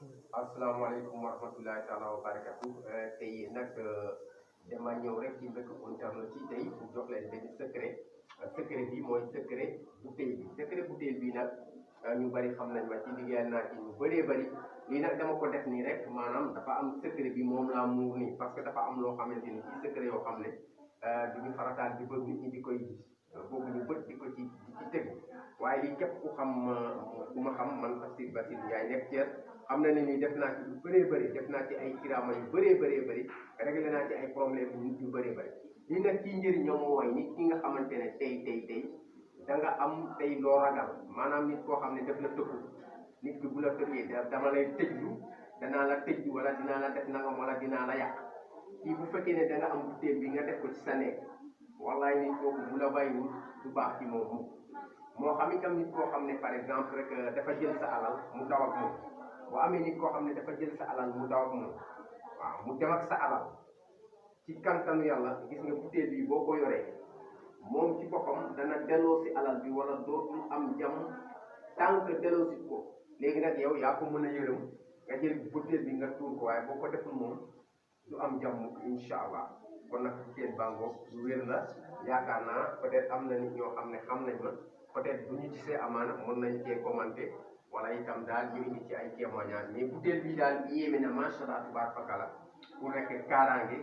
asalaamaaleykum wa rahmatulahi taala wa barakatu tey nag dama ñëw rek ci mbokku internet ci tey pour jox leen benn secret secret bi mooy secret bouteille bi secret bouteille bi nag ñu bari xam nañ ma ci liggéeyal naa ci ñu bëree bëri lii nag dama ko def nii rek maanaam dafa am secret bi moom laa muur nii parce que dafa am loo xamante ni ci secret yoo xam ne du ñu farataal di bëgg nit ñi di koy gis boobu ñu bët di ko ci teg waaye lii képp ku xam ku ma xam man Tafsir Basir Ndiaye nekk Thiès xam na ne ni def naa ci lu bëree bëri def naa ci ay kiraama yu bëree bëri réglé naa ci ay problème yu bëree bëri lii nag ci njëriñam mooy nit ki nga xamante ne tey da nga am tey loo ragal maanaam nit koo xam ne def la tëkku nit ki bu la tëkkee dama lay tëjlu danaa la tëjlu wala dinaa la def nangam wala dinaa la yàq kii bu fekkee ne da nga am butéel bi nga def ko ci sa nekk wallaay nit kooku bu la bàyyiwul du baax ci moom moo xam itam nit koo xam ne par exemple rek dafa jël sa alal mu daw ak moom boo amee nit koo xam ne dafa jël sa alal mu daw ak moom waaw mu dem ak sa alal ci kantanu yàlla gis nga butéel bi boo ko yoree moom ci boppam dana delloo si alal bi wala dootul am jàmm tant que delloo si ko léegi nag yow yaa ko mën a yërëm nga jël butéel bi nga tuur ko waaye boo ko deful moom du am jàmm incha allah kon nag butéel bàngoog lu wér la yaakaar naa peut-être am na nit ñoo xam ne xam nañ ma peut-être bu ñu gisee amaana mën nañ cee commenter wala itam daal ñu indi ci ay témoignage mais butéel bi daal yéeme na macha allah tubaarkalla pour rek kaaraange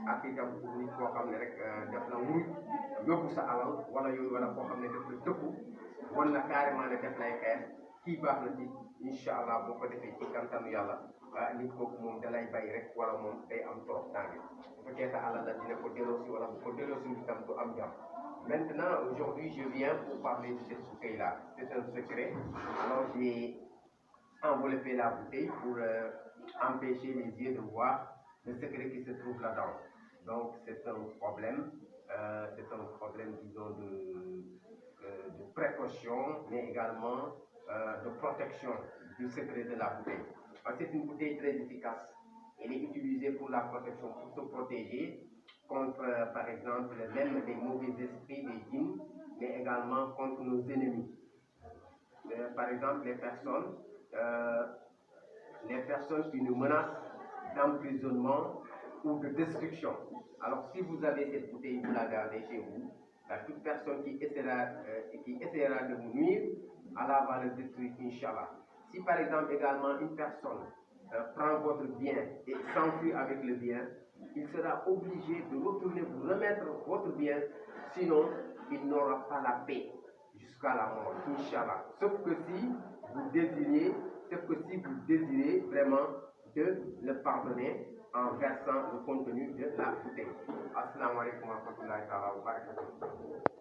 ak itam pour nit koo xam ne rek def na wuruj yóbbu sa alal wala yooyu wala koo xam ne def la dëkku wan na carrément ne def lay xeex kii baax na ci incha allah boo ko defee ci kantanu yàlla nit kooku moom dalay bay rek wala moom day am trop tànge bu fekkee sa alal la dina ko delloosi wala bu ko delloosi itam du am jàmm. Maintenant, aujourd'hui, je viens pour parler de cette bouteille-là. C'est un secret. Alors, j'ai enveloppé la bouteille pour empêcher les yeux de voir le secret qui se trouve là-dedans. Donc, c'est un problème, disons, de précaution, mais également de protection du secret de la bouteille. C'est une bouteille très efficace. Elle est utilisée pour la protection, pour se protéger contre, par exemple, même des mauvais esprits, des djinns, mais également contre nos ennemis. Par exemple, les personnes qui nous menacent d'emprisonnement ou de destruction. Alors, si vous avez cette bouteille, vous la gardez chez vous, toute personne qui essaiera de vous nuire, Allah va le détruire, Inch'Allah. Si par exemple également une personne prend votre bien et s'enfuit avec le bien, il sera obligé de retourner vous remettre votre bien, sinon il n'aura pas la paix jusqu'à la mort, Inch'Allah. Sauf que si vous désirez vraiment de le pardonner en versant le contenu de la bouteille. Assalamu alaikum wa rahmatullahi wa barakatuh.